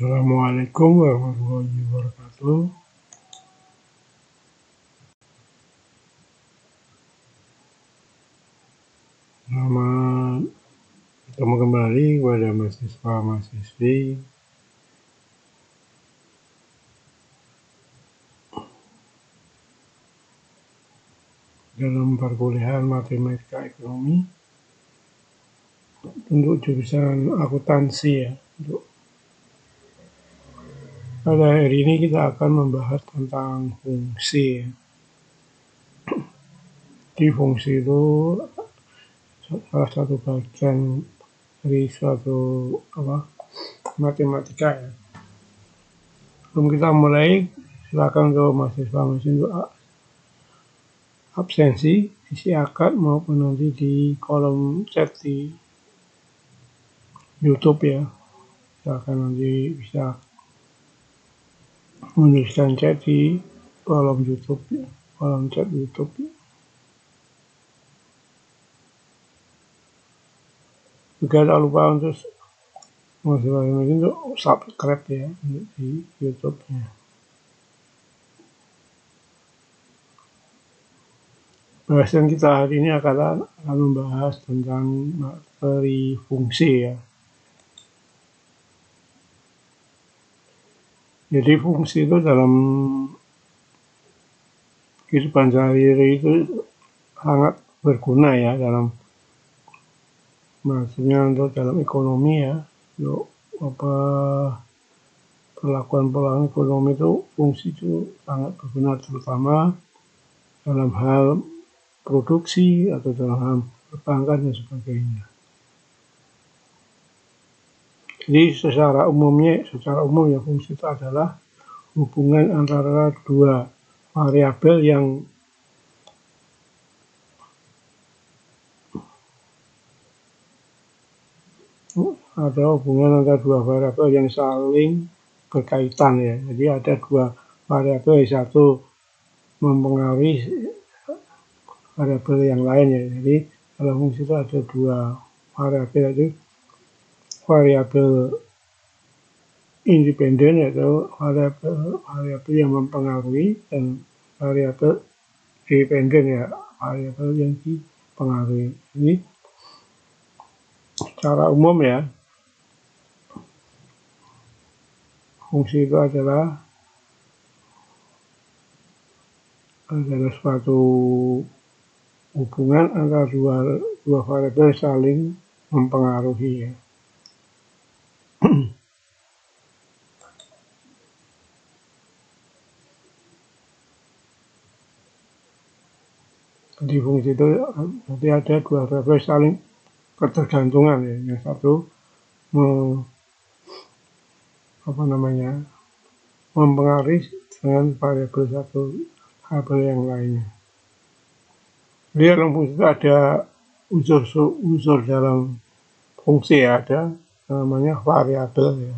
Assalamualaikum warahmatullahi wabarakatuh. Selamat bertemu kembali kepada mahasiswa-mahasiswi dalam perkuliahan matematika ekonomi untuk jurusan akuntansi ya. Pada hari ini kita akan membahas tentang fungsi ya. Di fungsi itu salah satu bagian dari suatu matematika ya. Sebelum kita mulai, silakan untuk mahasiswa-mahasiswi untuk absensi isi akad maupun nanti di kolom chat di YouTube ya. Silakan nanti bisa menuliskan chat di kolom YouTube ya, kolom chat YouTube ya. Juga tak lupa untuk subscribe ya di YouTube-nya. Bahasan kita hari ini akan membahas tentang materi fungsi ya. Jadi fungsi itu dalam kehidupan sehari-hari itu sangat berguna ya, maksudnya untuk dalam ekonomi ya, untuk perlakuan ekonomi itu fungsi itu sangat berguna, terutama dalam hal produksi atau dalam hal perbankan dan sebagainya. Jadi secara umum ya fungsi itu adalah hubungan antara dua variabel yang saling berkaitan ya. Jadi ada dua variabel, satu mempengaruhi variabel yang lain ya. Jadi dalam fungsi itu ada dua variabel, itu variabel independen yaitu variabel yang mempengaruhi, dan variabel dependen ya, variabel yang dipengaruhi. Ini secara umum ya, fungsi itu adalah suatu hubungan antara dua variabel saling mempengaruhi ya. Di fungsi itu nanti ada dua variabel saling ketergantungan ya. Yang satu mempengaruhi dengan variabel variabel yang lainnya. Jadi dalam fungsi itu ada unsur dalam fungsi ya, ada namanya variabel ya.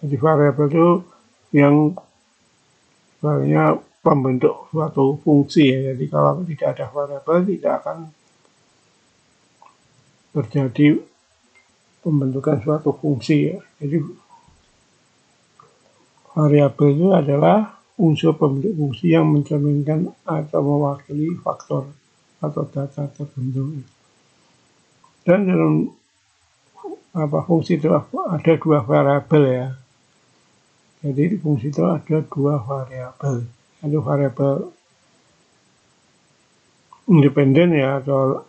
Jadi variabel itu yang sebenarnya pembentuk suatu fungsi ya. Jadi kalau tidak ada variabel tidak akan terjadi pembentukan suatu fungsi ya. Jadi variabel itu adalah unsur pembentuk fungsi yang mencerminkan atau mewakili faktor atau data tertentu. Dan dalam fungsi itu ada dua variabel ya. Jadi di fungsi itu ada dua variabel. Ada variabel independen ya, atau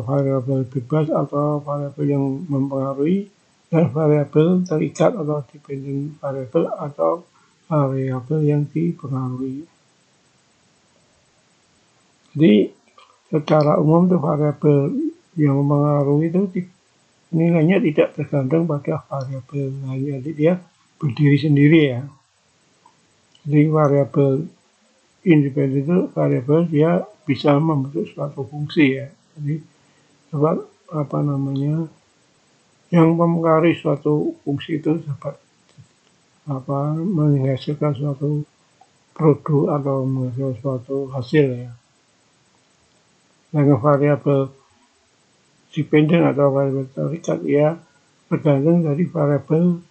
variabel bebas atau variabel yang mempengaruhi, dan variabel terikat atau dependen variabel atau variabel yang dipengaruhi. Jadi secara umum itu variabel yang mempengaruhi itu nilainya tidak tergantung pada variabel lainnya. Jadi dia berdiri sendiri ya. Jadi variabel independen itu variabel dia bisa membentuk suatu fungsi ya. Jadi yang mempengaruhi suatu fungsi itu dapat menghasilkan suatu produk atau menghasilkan suatu hasil ya. Dengan variabel dependen atau variabel terikat ya tergantung dari variabel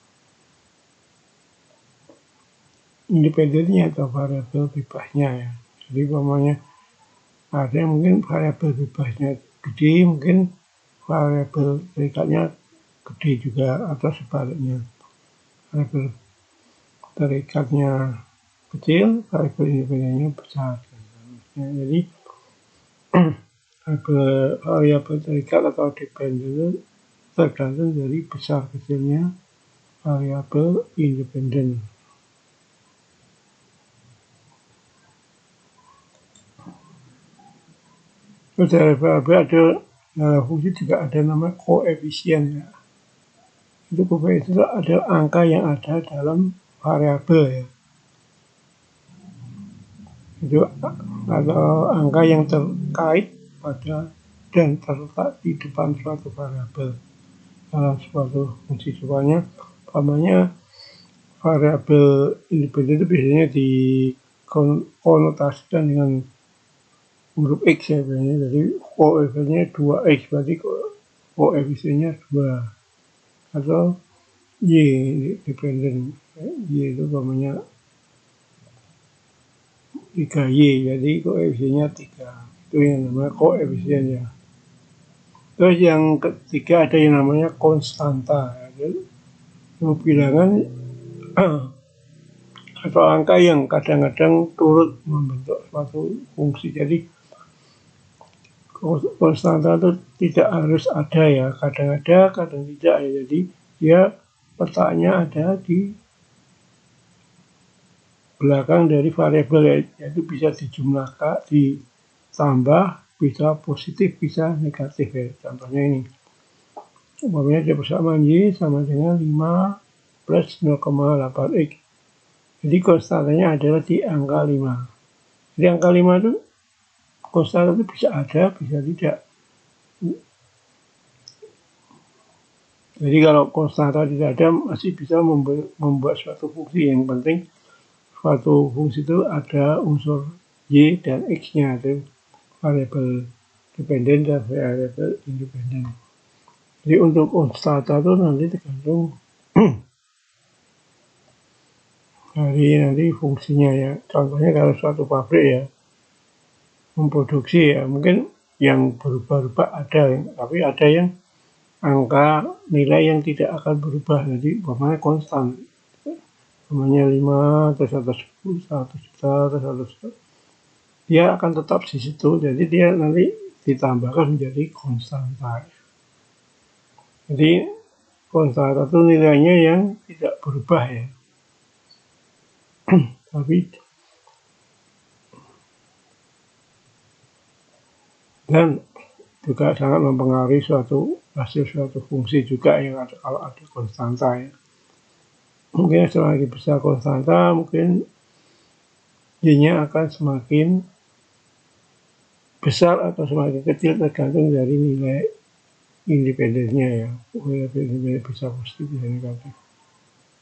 independennya atau variabel bebasnya ya. Jadi umpamanya ada yang mungkin variabel bebasnya gede, mungkin variabel terikatnya gede juga, atau sebaliknya. Variabel terikatnya kecil, variabel independennya besar. Jadi variabel terikat atau dependen tergantung dari besar kecilnya variabel independen. Terus dari variabel ada fungsi juga ada nama koefisien ya. Itu koefisien itu ada angka yang ada dalam variabel ya. Itu atau angka yang terkait pada dan terletak di depan suatu variabel dalam suatu fungsi. Soalnya umpamanya variabel independen itu biasanya dikonotasikan dengan huruf X ya, biasanya. Jadi koefisiennya 2X, berarti koefisiennya 2. Atau Y dependen, Y itu umpamanya 3Y, jadi koefisiennya 3. Itu yang namanya koefisien ya. Terus yang ketiga ada yang namanya konstanta. Itu bilangan atau angka yang kadang-kadang turut membentuk suatu fungsi. Jadi konstanta itu tidak harus ada ya, kadang ada, kadang tidak ya. Jadi dia letaknya ada di belakang dari variabel, yaitu bisa dijumlahkan, ditambah, bisa positif, bisa negatif ya. Contohnya ini, umpamanya ada persamaan Y sama dengan 5 plus 0,8X. Jadi konstantanya adalah di angka 5. Jadi angka 5 itu konstanta itu bisa ada, bisa tidak. Jadi kalau konstanta tidak ada, masih bisa membuat suatu fungsi. Yang penting suatu fungsi itu ada unsur Y dan X-nya, itu variabel dependen dan variabel independen. Jadi untuk konstanta itu nanti tergantung dari nanti fungsinya ya. Contohnya kalau suatu pabrik ya memproduksi ya, mungkin yang berubah-ubah ada, tapi ada yang angka nilai yang tidak akan berubah, jadi umpamanya konstan, namanya 5 terus 110, 100 juta terus 100 juta, dia akan tetap di situ, jadi dia nanti ditambahkan menjadi konstanta. Jadi konstanta itu nilainya yang tidak berubah ya. Tapi dan juga sangat mempengaruhi hasil suatu fungsi juga yang ada kalau ada konstanta ya. Mungkin semakin besar konstanta, mungkin Y-nya akan semakin besar atau semakin kecil tergantung dari nilai independennya ya. Nilai bisa positif, bisa negatif.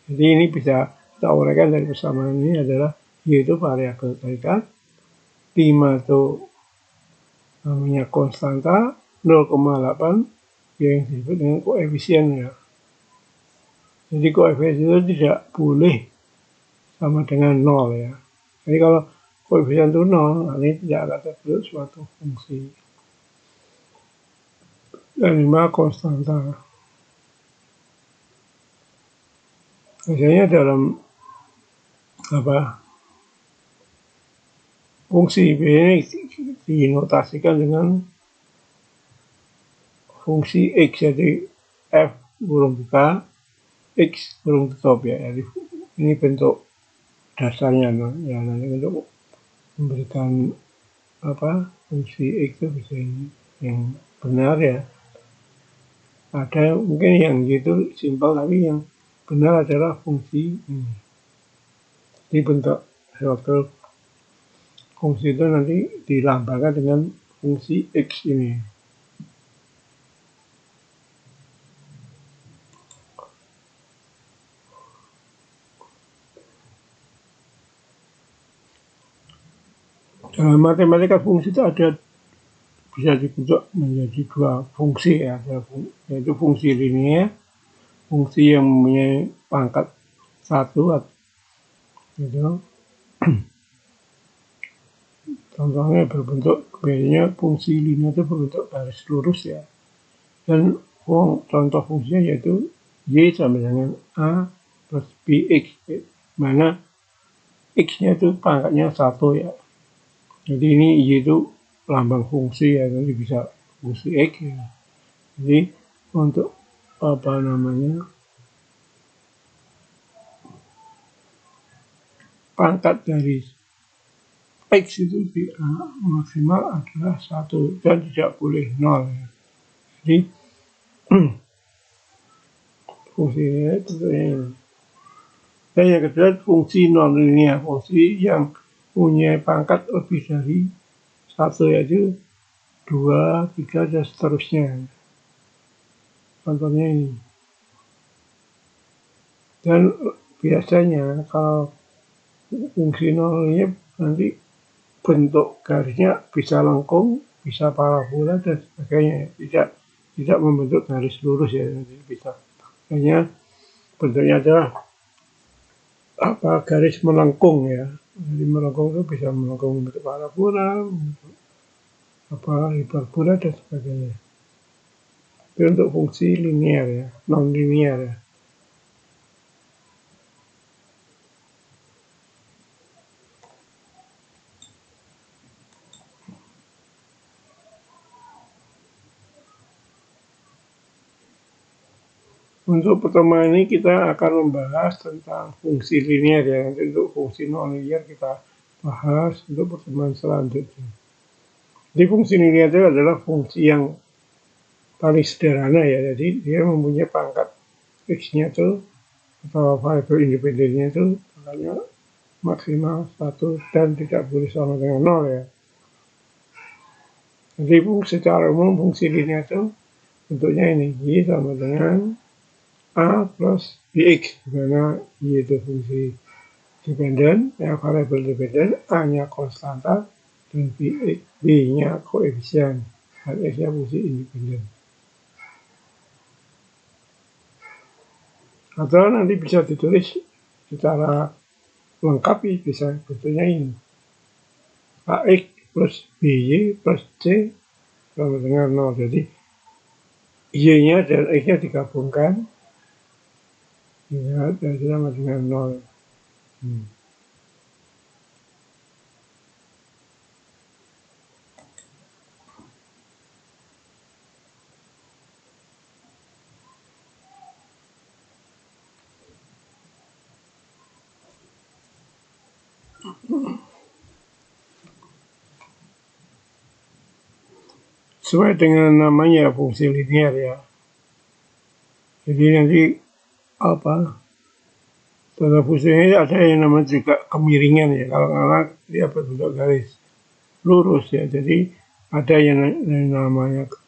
Jadi ini bisa kita uraikan dari persamaan ini adalah Y itu variabel terikat, 5 itu namanya konstanta, 0,8 yang disebut dengan koefisien ya. Jadi koefisien itu tidak boleh sama dengan 0 ya. Jadi kalau koefisien itu 0, ini tidak akan terbentuk suatu fungsi. Dan 5 konstanta. Biasanya dalam fungsi biasanya dinotasikan dengan fungsi X, jadi F kurung buka, X kurung tutup ya. Jadi ini bentuk dasarnya ya, nanti untuk memberikan fungsi X itu bisa ini yang benar ya. Ada mungkin yang gitu simpel, tapi yang benar adalah fungsi ini. Jadi bentuk suatu fungsi itu nanti dilambangkan dengan fungsi X ini. Dalam matematika fungsi itu bisa dibentuk menjadi dua fungsi ya, yaitu fungsi linear fungsi yang mempunyai pangkat 1 gitu. Contohnya biasanya fungsi linear itu berbentuk garis lurus ya. Dan contoh fungsinya yaitu Y sama dengan A plus BX, mana X-nya itu pangkatnya 1 ya. Jadi ini Y itu lambang fungsi ya, nanti bisa fungsi X ya. Jadi untuk pangkat dari X itu maksimal adalah 1 dan tidak boleh 0 ya. Jadi fungsinya itu ini. Dan yang kedua fungsi non-linear, fungsi yang punya pangkat lebih dari 1 yaitu 2, 3 dan seterusnya. Contohnya ini. Dan biasanya kalau fungsi non-linear nanti bentuk garisnya bisa lengkung, bisa parabola dan sebagainya. Tidak membentuk garis lurus ya, nanti bisa. Hanya bentuknya adalah garis melengkung ya. Jadi melengkung itu bisa melengkung bentuk parabola, bentuk hiperbola dan sebagainya. Itu untuk fungsi linear ya, non linear ya. Untuk pertemuan ini kita akan membahas tentang fungsi linear ya. Nanti untuk fungsi non linear kita bahas untuk pertemuan selanjutnya. Jadi fungsi linear itu adalah fungsi yang paling sederhana ya. Jadi dia mempunyai pangkat X-nya itu atau variabel independennya itu makanya maksimal 1 dan tidak boleh sama dengan 0 ya. Jadi secara umum fungsi linear itu bentuknya ini, Y sama dengan A plus BX, dimana Y itu fungsi dependen, ya variabel dependen, A-nya konstanta, dan B-nya koefisien, dan X-nya fungsi independen. Atau nanti bisa ditulis secara lengkap, bisa bentuknya ini. AX plus BY plus C sama dengan 0. Jadi Y-nya dan X-nya digabungkan, ya, dan sama dengan 0. Sesuai dengan namanya fungsi linear ya. Jadi nanti tanda fungsinya ada yang namanya juga kemiringan ya. Kalau dia berbentuk garis lurus ya. Jadi ada yang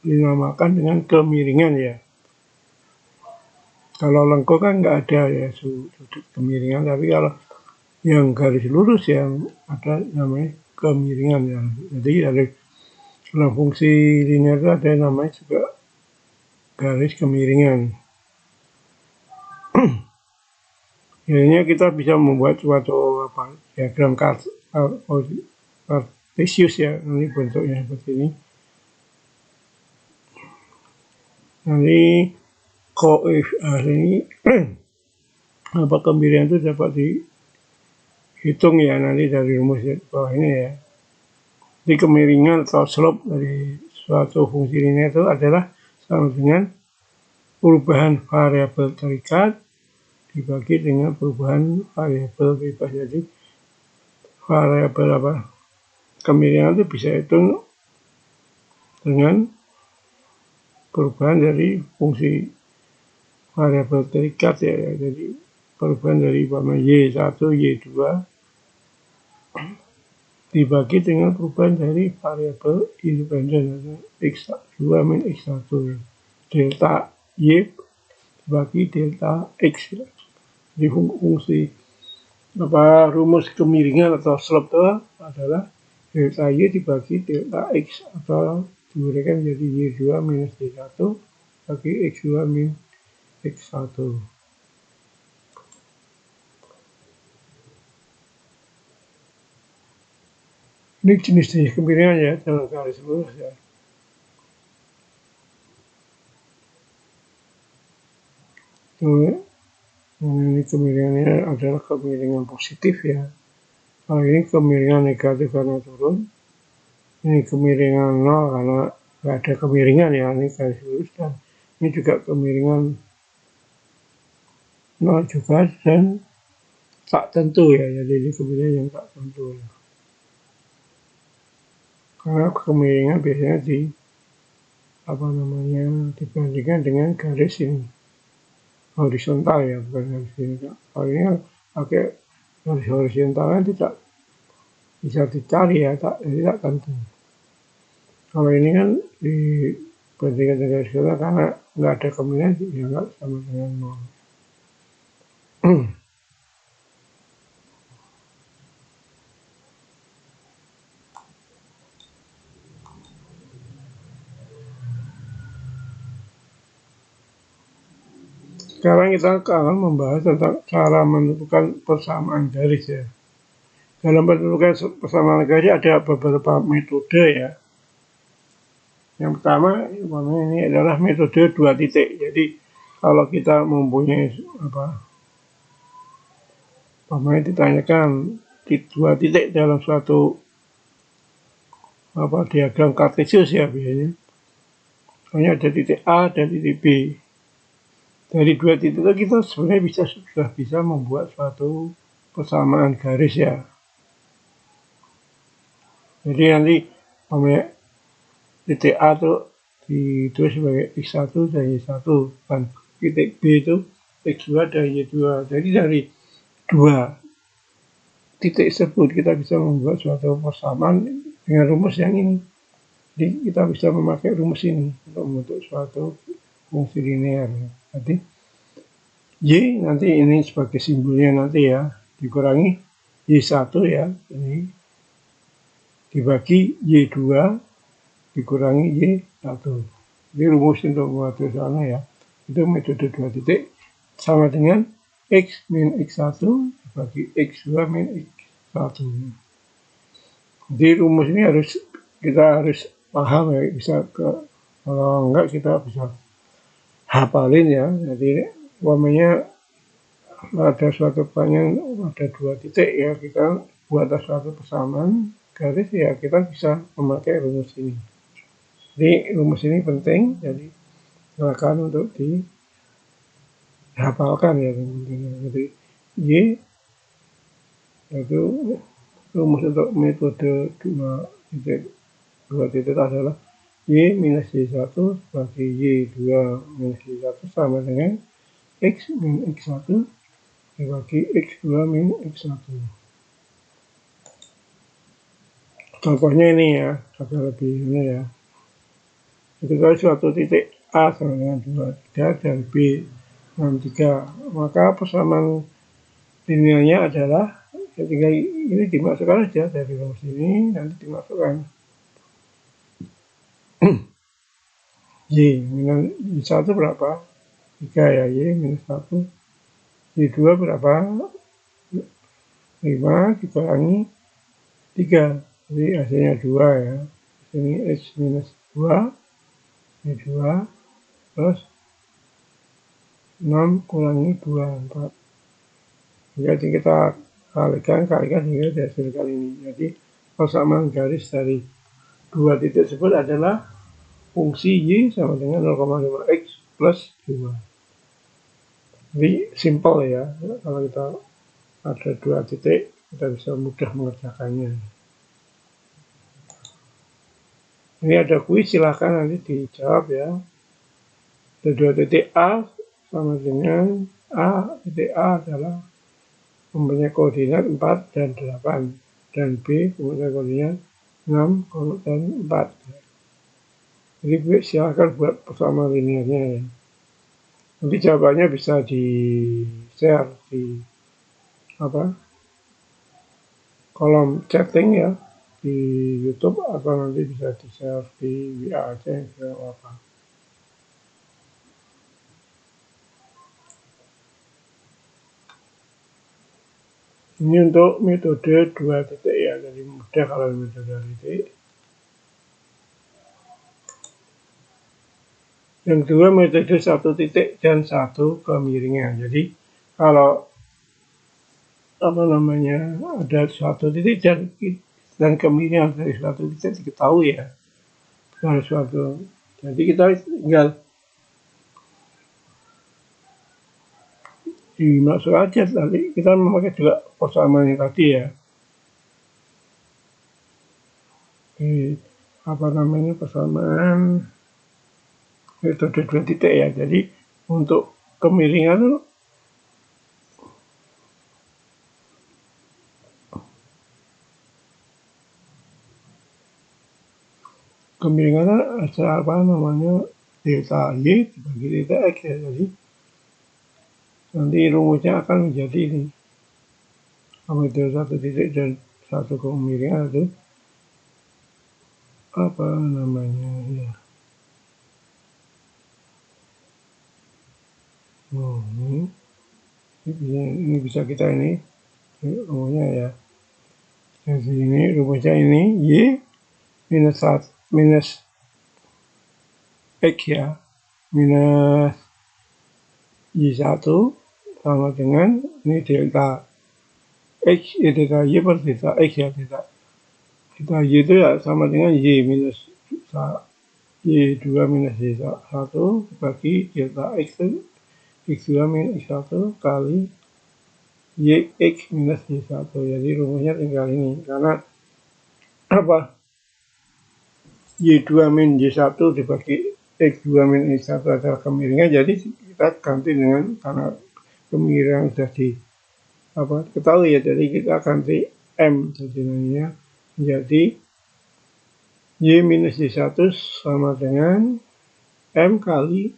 dinamakan dengan kemiringan ya. Kalau lengkung kan nggak ada ya sudut kemiringan, tapi kalau yang garis lurus yang ada namanya kemiringan ya. Jadi dalam fungsi linear itu ada yang namanya juga garis kemiringan. Akhirnya kita bisa membuat suatu diagram kartesius ya, ini bentuknya seperti ini. Nanti ini kemiringan itu dapat dihitung ya nanti dari rumus bawah ini ya. Jadi kemiringan atau slope dari suatu fungsi linear itu adalah sama dengan perubahan variabel terikat dibagi dengan perubahan variabel bebas. Jadi variabel kemiringan itu bisa hitung dengan perubahan dari fungsi variabel terikat ya. Jadi perubahan dari Y1, Y2 dibagi dengan perubahan dari variabel independen X2 min X1 ya. Delta Y dibagi delta X ya. Jadi fungsi rumus kemiringan atau slope itu adalah delta Y dibagi delta X atau diberikan menjadi Y2 minus D1 bagi X2 min X1. Ini jenis-jenis kemiringan ya, dalam garis lurus ya. Ini kemiringannya adalah kemiringan positif ya. Kalau ini kemiringan negatif karena turun. Ini kemiringan 0 karena nggak ada kemiringan ya, ini garis lurus. Dan ini juga kemiringan 0 juga dan tak tentu ya, jadi ini kemiringan yang tak tentu ya. Karena kemiringan biasanya dibandingkan dengan garis ini horizontal ya, bukan garis ini. Kalau ini pakai garis horizontalnya tidak bisa dicari ya, jadi tak tentu. Kalau ini kan dibandingkan dengan garis horizontal karena nggak ada kemiringan, ya nggak sama dengan 0. Sekarang kita akan membahas tentang cara menentukan persamaan garis ya. Dalam menentukan persamaan garis ada beberapa metode ya. Yang pertama, ini adalah metode 2 titik. Jadi kalau kita mempunyai ditanyakan 2 titik dalam suatu diagram kartesius ya biasanya. Hanya ada titik A dan titik B. Dari 2 titik itu kita sebenarnya sudah bisa membuat suatu persamaan garis ya. Jadi nanti titik A itu ditulis sebagai X1 dan Y1 dan titik B itu X2 dan Y2. Jadi dari 2 titik tersebut kita bisa membuat suatu persamaan dengan rumus yang ini. Jadi kita bisa memakai rumus ini untuk membentuk suatu fungsi linear. Jadi Y nanti ini sebagai simbolnya nanti ya, dikurangi Y1 ya, ini dibagi Y2 dikurangi Y1. Jadi rumus untuk membuat sana ya, itu metode 2 titik sama dengan X min X1 dibagi X2 min X1. Jadi rumus ini kita harus paham ya, kalau enggak kita bisa hafalin ya. Jadi umpamanya ada suatu pertanyaan ada 2 titik ya, kita buat suatu persamaan garis ya, kita bisa memakai rumus ini. Jadi rumus ini penting, jadi silakan untuk dihafalkan ya. Jadi Y itu rumus untuk metode 2 titik adalah Y minus Y1 bagi Y2 minus Y1 sama dengan X min X1 dibagi X2 min X1. Contohnya ini ya, agak lebih ini ya. Ketika suatu titik A sama dengan 23 dan B 63, maka persamaan linearnya adalah ketika ini dimasukkan saja dari rumus ini, nanti dimasukkan Y minus Y1 berapa? 3 ya, Y minus 1. Y2 berapa? 5 dikurangi 3. Jadi hasilnya 2 ya. Ini X minus 2. Y2 plus 6 kurangi 2, 4. Jadi kita kalikan hingga dihasilkan ini. Jadi persamaan garis dari 2 titik tersebut adalah fungsi Y sama dengan 0,5X plus 2. Jadi simple ya, kalau kita ada 2 titik kita bisa mudah mengerjakannya. Ini ada kuis, silahkan nanti dijawab ya. Ada 2 titik A sama dengan titik A adalah mempunyai koordinat 4 dan 8, dan B mempunyai koordinat 6 dan 4. Jadi silahkan buat persamaan linearnya ya. Nanti jawabannya bisa di-share di kolom chatting ya di YouTube, atau nanti bisa di-share di WA aja ya, apa. Ini untuk metode 2 titik ya, jadi mudah kalau metode 2 titik. Yang kedua metode 1 titik dan 1 kemiringan. Jadi kalau ada 1 titik dan kemiringan dari 1 titik diketahui ya. Dari suatu. Jadi kita tinggal dimasuk aja tadi. Kita memakai juga persamaan yang tadi ya. Persamaan metode 2 titik ya. Jadi untuk kemiringan ada delta Y dibagi delta X ya. Jadi nanti rumusnya akan menjadi ini. Metode 1 titik dan 1 kemiringan itu ya. Ini bisa kita ini rumusnya ya. Jadi ini rumusnya ini Y minus X ya, minus Y1 sama dengan ini delta X, delta Y per delta X ya, delta Y itu ya sama dengan Y minus Y2 minus Y1 bagi delta X itu X2 minus X1 kali YX minus Y1. Jadi rumusnya tinggal ini, karena Y2 min Y1 dibagi X2 min X1 adalah kemiringan, jadi kita ganti dengan, karena kemiringan sudah ketahui ya, jadi kita ganti M jadinya menjadi Y minus Y1 sama dengan M kali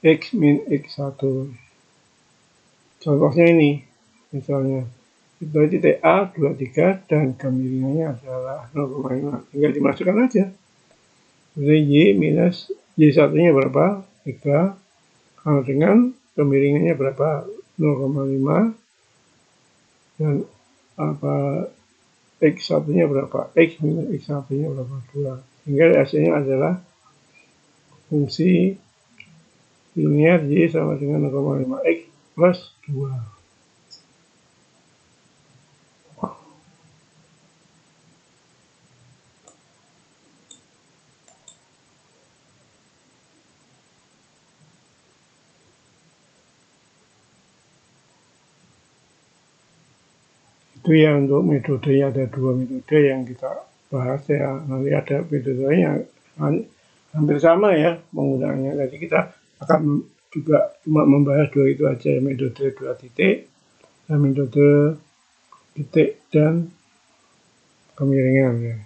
X min X1. Contohnya ini, misalnya itu titik A 23 dan kemiringannya adalah 0,5. Tinggal dimasukkan aja. Jadi Y minus Y1 nya berapa? 3 sama dengan kemiringannya berapa? 0,5 dan X1 nya berapa? X minus X1 nya berapa? 2. Sehingga hasilnya adalah fungsi linear Y sama dengan 0,5 X plus 2. Itu ya untuk metodenya, ada 2 metode yang kita bahas ya. Nanti ada metode yang hampir sama ya penggunaannya. Jadi kita akan juga cuma membahas 2 itu aja, metode 2 titik dan metode titik dan kemiringan ya.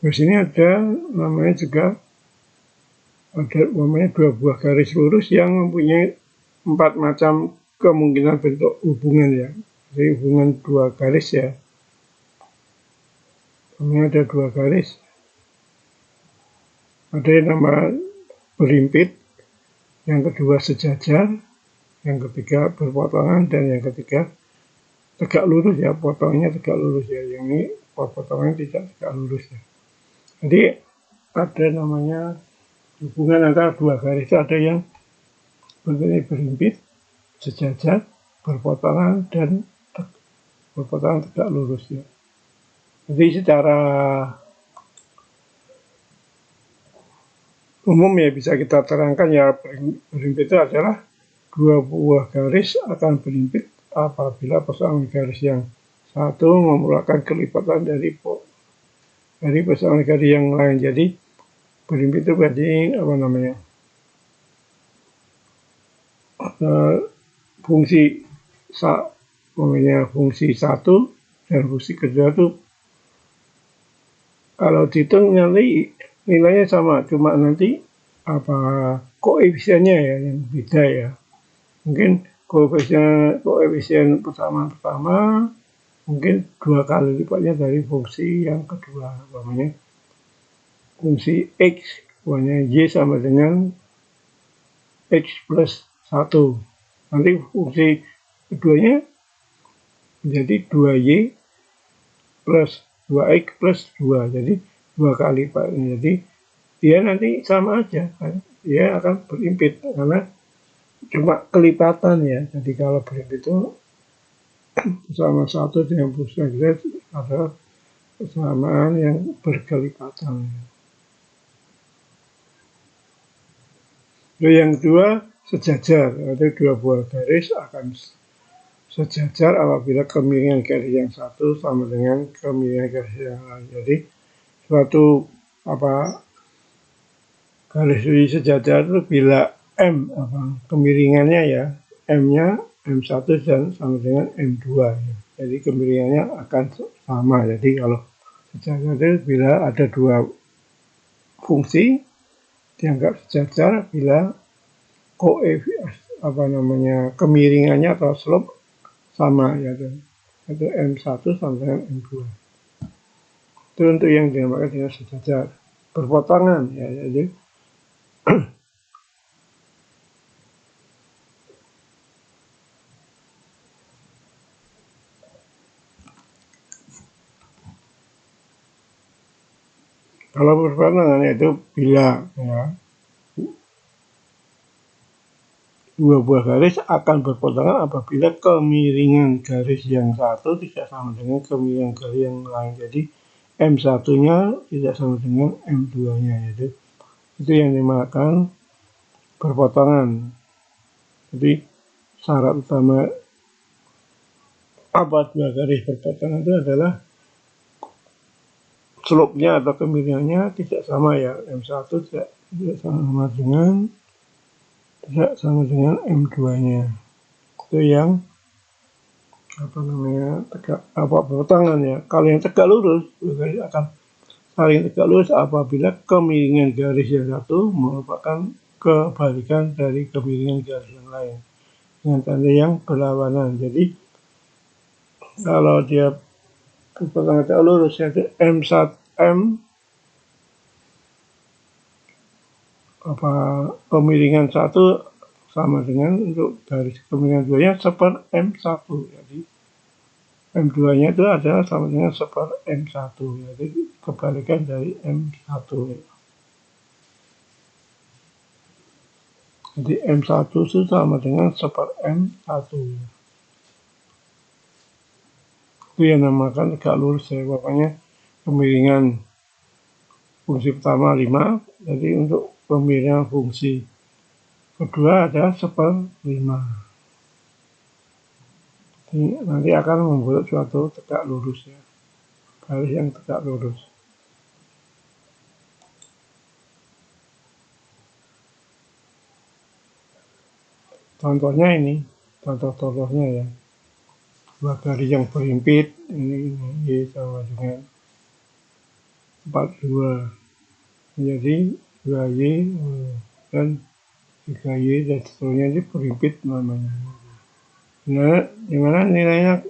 Di sini ada juga ada 2 buah garis lurus yang mempunyai 4 macam kemungkinan bentuk hubungan ya. Jadi hubungan 2 garis ya. Ini ada 2 garis. Ada yang nama berimpit, yang kedua sejajar, yang ketiga berpotongan, dan yang ketiga tegak lurus ya. Potongnya tegak lurus ya. Yang ini potongannya tidak tegak lurus ya. Jadi ada namanya hubungan antara 2 garis, ada yang berimpit, sejajar, berpotongan, dan berpotongan tegak lurus ya. Jadi secara umum ya bisa kita terangkan ya, berimpit itu adalah 2 buah garis akan berimpit apabila pasangan garis yang satu memerlukan kelipatan dari pasangan garis yang lain. Jadi berimpit itu berarti fungsi satu dan fungsi kedua itu kalau dihitung nanti nilainya sama, cuma nanti koefisiennya ya yang beda ya. Mungkin koefisien pertama mungkin 2 kali lipatnya dari fungsi yang kedua, fungsi X Y sama dengan X plus 1. Nanti fungsi keduanya menjadi 2y plus 2x plus 2. Jadi 2 kali Pak. Jadi dia nanti sama aja kan. Dia akan berimpit karena cuma kelipatan ya. Jadi kalau berimpit itu sama satu dengan pusat Z adalah kesamaan yang berkelipatan. Lalu yang kedua sejajar, yaitu dua buah garis akan sejajar apabila kemiringan garis yang satu sama dengan kemiringan garis yang lain. Jadi suatu garis sejajar itu bila M kemiringannya ya, M-nya M1 dan sama dengan M2 ya. Jadi kemiringannya akan sama. Jadi kalau sejajar itu bila ada dua fungsi dianggap sejajar bila kemiringannya atau slope sama ya, itu M1 sama dengan M2. Itu untuk yang dinamakan dengan sejajar berpotongan ya. Jadi kalau berpotongan itu bila ya dua buah garis akan berpotongan apabila kemiringan garis yang satu tidak sama dengan kemiringan garis yang lain. Jadi M1-nya tidak sama dengan M2-nya. Itu yang dinamakan berpotongan. Jadi syarat utama dua garis berpotongan itu adalah slope-nya atau kemiringannya tidak sama ya. M1 tidak sama dengan M2-nya. Itu yang berpotongan ya. Kalau yang tegak lurus garis akan saling tegak lurus apabila kemiringan garis yang satu merupakan kebalikan dari kemiringan garis yang lain dengan tanda yang berlawanan. Jadi kalau dia berpotongan tegak lurus yaitu kemiringan satu sama dengan untuk garis kemiringan 2-nya seper M1. Jadi M2-nya itu adalah sama dengan seper M1. Jadi kebalikan dari M1. Jadi M1 itu sama dengan seper M1. Itu yang namakan tegak lurus ya. Pokoknya kemiringan fungsi pertama 5. Jadi untuk kemiringan fungsi kedua ada seper 5. Ini nanti akan membuat suatu tegak lurus ya. Garis yang tegak lurus. Contohnya ini, contoh-contohnya ya. Dua garis yang berimpit, ini Y sama dengan 42. Jadi 2Y dan 3Y dan seterusnya ini berimpit namanya. Nah, dimana nilainya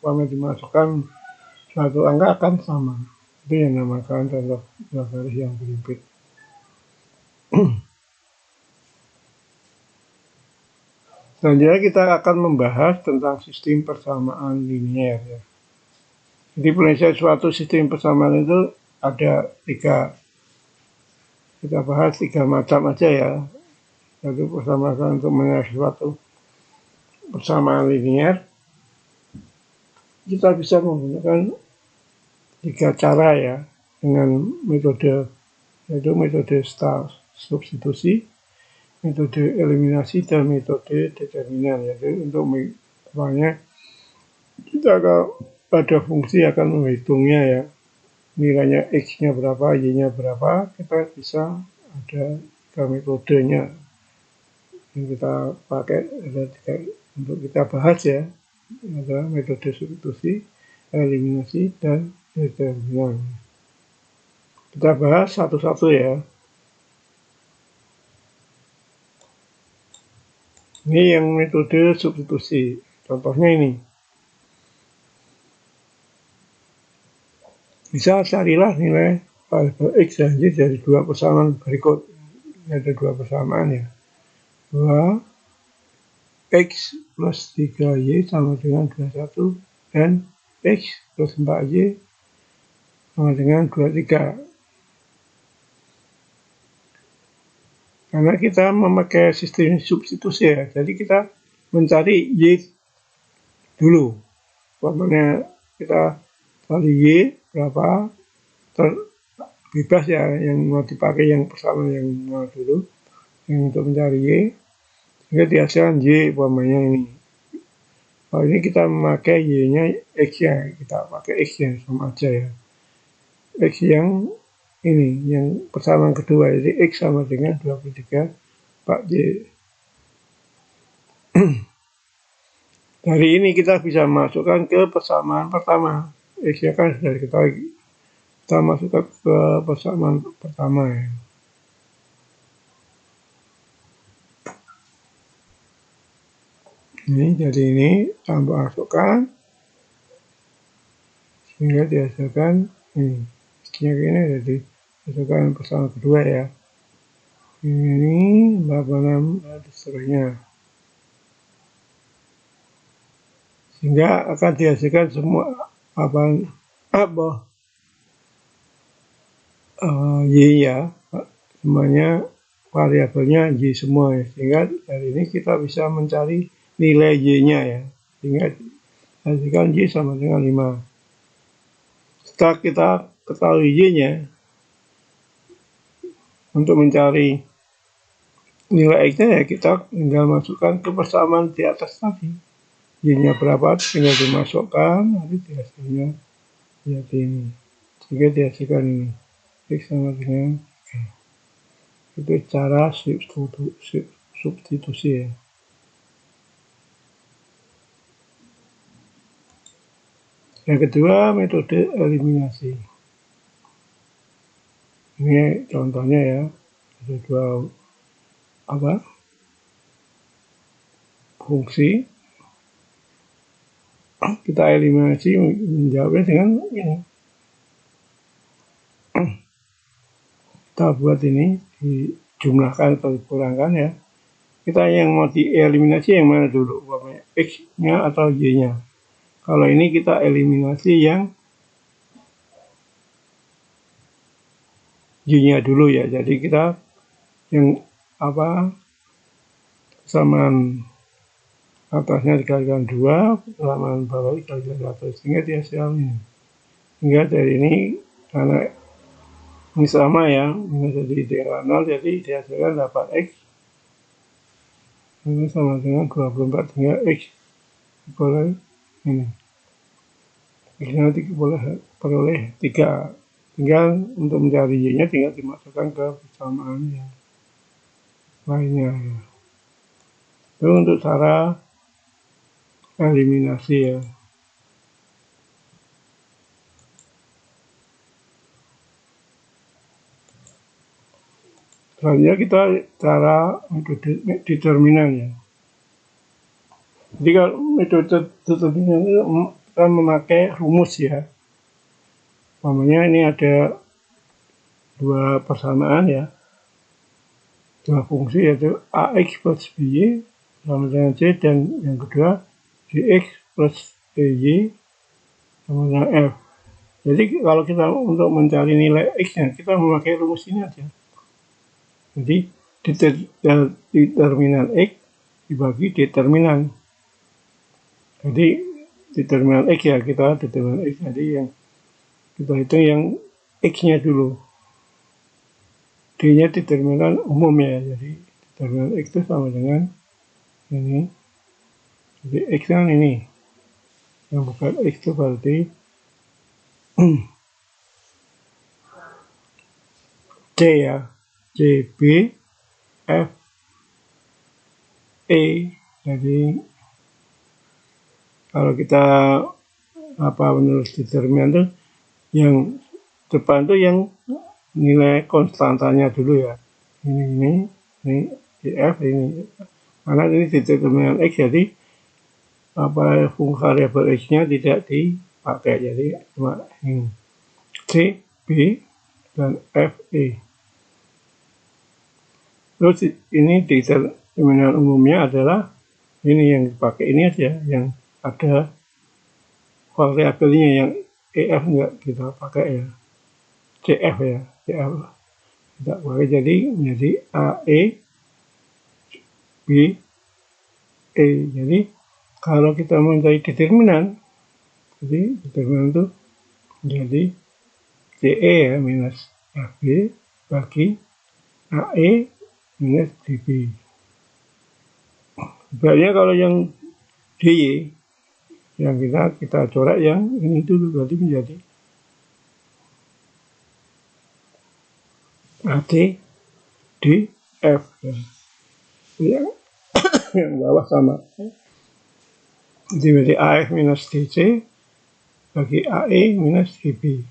kalau dimasukkan suatu angka akan sama. Itu yang dinamakan contoh dua garis yang berimpit. Selanjutnya kita akan membahas tentang sistem persamaan linier ya. Jadi penyelesaian suatu sistem persamaan itu ada 3. Kita bahas 3 macam aja ya. Yaitu persamaan untuk menyelesaikan suatu persamaan linier. Kita bisa menggunakan 3 cara ya dengan metode, yaitu metode substitusi, metode eliminasi, dan metode determinan. Yaitu untuk misalnya kita pada fungsi akan menghitungnya ya, nilainya X-nya berapa, Y-nya berapa, kita bisa ada 3 metodenya yang kita pakai untuk kita bahas ya. Ada metode substitusi, eliminasi, dan determinan. Kita bahas satu-satu ya. Ini yang metode substitusi. Contohnya ini. Bisa carilah nilai variabel X dan Y dari 2 persamaan berikut. Ada 2 persamaan ya. 2 X plus 3Y sama dengan 21 dan X plus 4Y sama dengan 23. Karena kita memakai sistem substitusi ya, jadi kita mencari Y dulu. Contohnya kita cari Y berapa, bebas ya, yang mau dipakai yang pertama yang mau dulu, yang untuk mencari Y, sehingga dihasilkan Y umpamanya ini. Kalau ini kita memakai Y-nya X-nya, kita pakai X-nya sama aja ya. X yang ini, yang persamaan kedua, jadi X sama dengan 23 4Y. Dari ini kita bisa masukkan ke persamaan pertama. X-nya kan sudah diketahui. Kita masukkan ke persamaan pertama ya. Ini jadi ini tambah masukkan sehingga dihasilkan ini. X-nya gini jadi masukkan persamaan kedua ya. Ini 86 dan seterusnya. Sehingga akan dihasilkan semua Y ya, semuanya variabelnya Y semua ya. Sehingga dari ini kita bisa mencari nilai Y-nya ya. Sehingga hasilkan Y sama dengan 5. Setelah kita ketahui Y-nya, untuk mencari nilai X-nya ya kita tinggal masukkan ke persamaan di atas tadi. Y-nya berapa tinggal dimasukkan, nanti hasilnya jadi ini. Sehingga dihasilkan ini. X sama dengan itu cara substitusi ya. Yang kedua, metode eliminasi. Ini contohnya ya, ada dua fungsi. Kita eliminasi menjawabnya dengan ini. Kita buat ini dijumlahkan atau dikurangkan ya. Kita yang mau dieliminasi yang mana dulu, X-nya atau Y-nya. Kalau ini kita eliminasi yang Y-nya dulu ya. Jadi kita yang persamaan atasnya dikalikan 2, persamaan bawah dikalikan 1, sehingga dihasilkan ini. Sehingga dari ini karena ini sama ya, ini jadi dengan 0, jadi dihasilkan dapat X ini sama dengan 24, sehingga X boleh ini. X-nya boleh peroleh 3. Tinggal untuk mencari Y-nya tinggal dimasukkan ke persamaan yang lainnya ya. Itu untuk cara eliminasi ya. Selanjutnya kita cara metode determinan ya. Jadi kalau metode determinan itu kita memakai rumus ya. Umpamanya ini ada dua persamaan ya, dua fungsi yaitu AX plus BY sama dengan C, dan yang kedua DX plus EY sama dengan F. Jadi kalau kita untuk mencari nilai X-nya, kita memakai rumus ini aja. Jadi determinan X dibagi determinan. Jadi determinan X ya, kita determinan X, jadi yang kita hitung yang X-nya dulu. D-nya determinan umum ya, jadi determinan X itu sama dengan ini. Jadi X kan ini, yang bukan X itu berarti C ya, C, B, F, E. Jadi kalau kita menulis determinan itu yang depan itu yang nilai konstantanya dulu ya. Ini F ini. Karena ini determinan X, jadi fungsi variabel X-nya tidak dipakai, jadi cuma ini C, B, dan F, E. Terus ini determinan umumnya adalah Ini yang dipakai ini aja, yang ada variabelnya, yang EF enggak kita pakai ya, CF ya, CF tidak pakai, jadi menjadi AE B E. Jadi kalau kita mencari determinan, jadi determinan itu jadi CE ya minus AB bagi AE minus DB. Sebenarnya kalau yang DY yang kita coret yang ini dulu, berarti menjadi AT DF ya. Yang bawah sama, jadi menjadi AF minus DC bagi AE minus DB.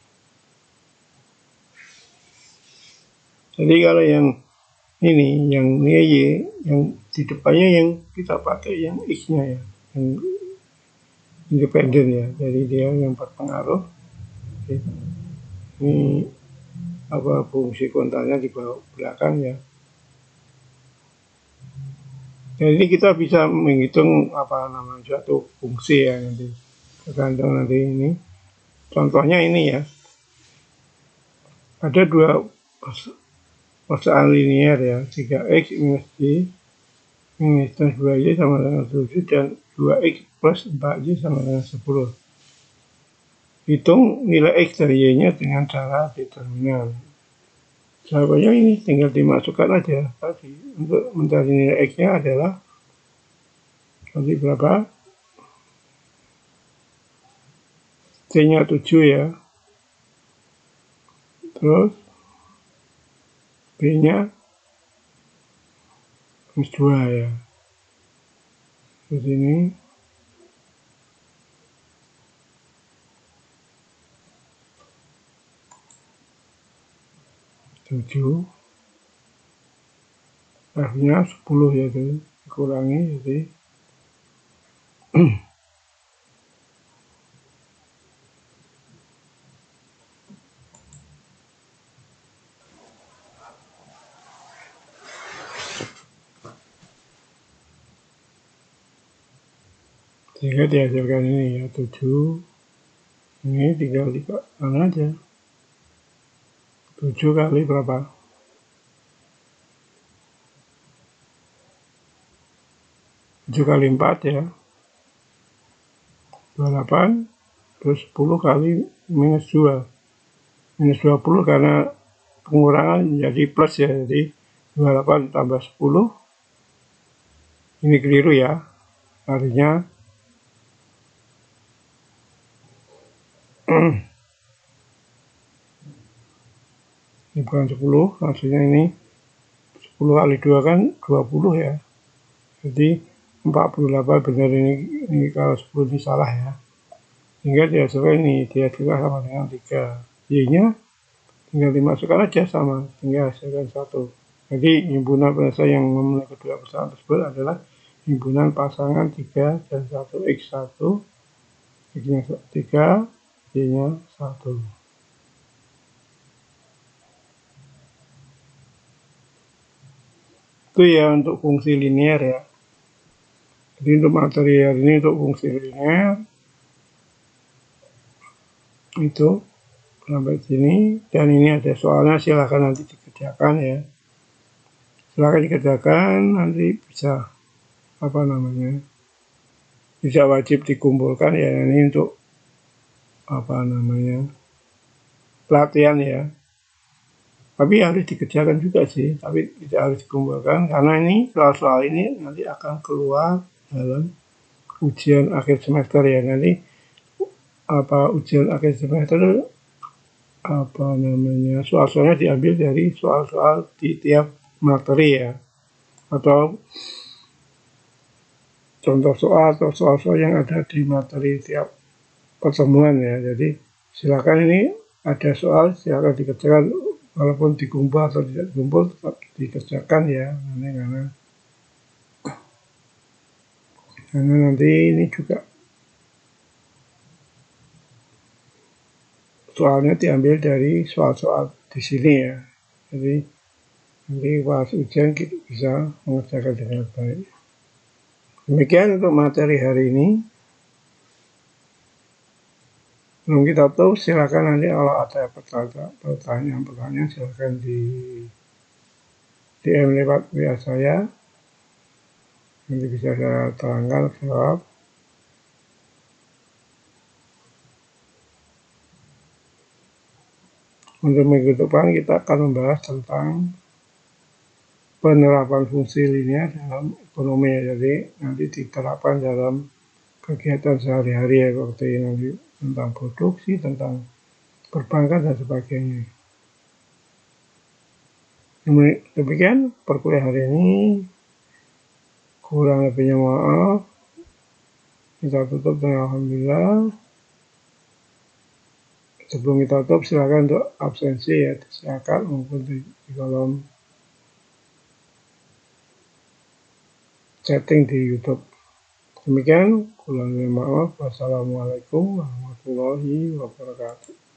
Jadi kalau yang ini, yang Y, yang di depannya yang kita pakai yang X-nya ya, yang independen ya, jadi dia yang berpengaruh. Ini apa fungsi kontannya di bawah belakang ya. Jadi kita bisa menghitung apa namanya suatu fungsi ya, nanti tergantung nanti ini. Contohnya ini ya, ada dua persamaan linear ya, 3x minus y minus 2y sama dengan 7 dan 2x plus 4y sama dengan 10. Hitung nilai x dari y-nya dengan cara determinan. Caranya ini tinggal dimasukkan aja tadi. Untuk mencari nilai x-nya adalah nanti berapa? T-nya 7 ya. Terus B-nya plus 2 ya. Di sini tujuh, F-nya 10 ya, jadi dikurangi jadi sehingga dihasilkan ini ya 7. Ini tinggal dikatakan aja 7 kali berapa? 7 kali 4 ya 28, terus 10 kali minus 2 minus 20 karena pengurangan jadi plus ya, jadi 28 tambah 10 ini keliru ya, artinya ini bukan 10, maksudnya ini 10 kali 2 kan 20 ya, jadi 48 benar ini kalau 10 ini salah ya, sehingga dihasilkan ini sama dengan 3. Y-nya tinggal dimasukkan aja sama, tinggal hasilkan 1. Jadi himpunan penyelesaian yang memenuhi kedua persamaan tersebut adalah himpunan pasangan 3 dan 1, X1, X-nya 3, Y-nya 1. Itu ya untuk fungsi linear ya. Jadi untuk materi hari ini untuk fungsi linear itu sampai sini, dan ini ada soalnya, silahkan nanti dikerjakan ya. Silahkan dikerjakan, nanti bisa apa namanya, bisa wajib dikumpulkan ya, ini untuk apa namanya pelatihan ya. Tapi harus dikerjakan juga sih, tapi tidak harus dikumpulkan karena ini soal-soal ini nanti akan keluar dalam ujian akhir semester ya. Nanti apa ujian akhir semester apa namanya soal-soalnya diambil dari soal-soal di tiap materi ya, atau contoh soal atau soal-soal yang ada di materi tiap pertemuan ya. Jadi silakan, ini ada soal silakan dikerjakan, walaupun dikumpul atau tidak dikumpul tetap dikerjakan ya, karena nanti ini juga soalnya diambil dari soal-soal di sini ya. Jadi nanti pas ujian kita bisa mengerjakan dengan baik. Demikian untuk materi hari ini. Belum kita tutup, silakan nanti kalau ada pertanyaan silakan di DM lewat WA saya. Nanti bisa saya terangkan, jawab. Untuk minggu depan kita akan membahas tentang penerapan fungsi linear dalam ekonomi. Jadi nanti diterapkan dalam kegiatan sehari-hari seperti nanti tentang produksi, tentang perbankan dan sebagainya. Demikian perkuliahan hari ini. Kurang lebihnya maaf. Kita tutup dengan alhamdulillah. Sebelum kita tutup, silakan untuk absensi ya, silakan maupun di kolom chatting di YouTube. Demikian, kurang lebihnya maaf. Wassalamualaikum warahmatullahi wabarakatuh.